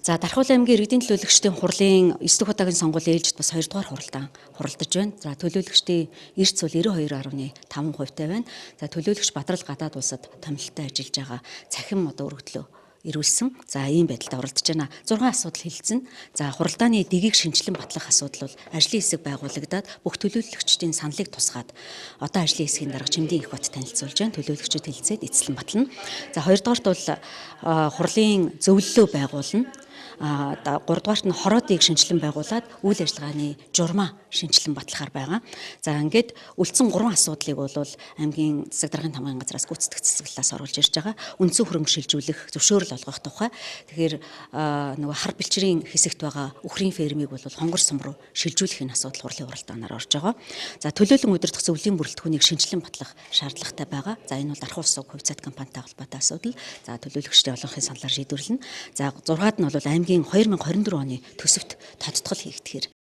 За Дархуул аймгийн иргэдийн төлөөлөгчдийн хурлын 9 дахь удаагийн сонгуулийн ээлжид бас 2 дугаар хуралдаан хуралдаж байна. За төлөөлөгчдийн эрс зул 92.5%-тай байна. За төлөөлөгч Бадрал гадаад улсад томилолтой ажиллаж байгаа цахим одоо өргөдлөө ирүүлсэн. За ийм байдалтай хуралдаж байна. 6 асуудал хэлэлцэн. За хуралдааны дэгийг шинжилэн батлах асуудал бол ажлын хэсэг байгуулагдаад бүх төлөөлөгчдийн саналыг тусгаад одоо ажлын хэсгийн дарга Чимдийн их бат танилцуулж байна. Төлөөлөгчид хэлцээд эцэслэн батлана. За хоёрдугаарт бол хурлын зөвлөлөө байгуулна. 3 дугаарт нь хороодыг шинжилэн байгуулад үйл ажиллагааны журмаа шинжилэн батлахаар байгаа. За ингээд үлдсэн 3 асуудлыг бол аймгийн засаг даргын тамгын газраас гүйцэтгэх цэцгэлээс оруулж ирж байгаа. Үндсэн хөрөнгө шилжүүлэх, зөвшөөрөл олгох тухай. Тэгэхээр нөгөө хар бэлчрийн хэсэгт байгаа үхрийн фермийг бол хонгор сум руу шилжүүлэх энэ асуудал хурлын хуралдаанаар орж байгаа. За төлөөлөн удирдах зөвлөлийн бүрэлдэхүүнийг шинжилэн батлах шаардлагатай байгаа. За энэ бол Дархуул сувг хувьцаат компанитай холбоотой асуудал. За төлөөлөгчдийн олонхын саналаар шийдвэрлэнэ. За 6-ад нь бол аймгийн 2024 оны төсөвт тодтгол хийгдэхээр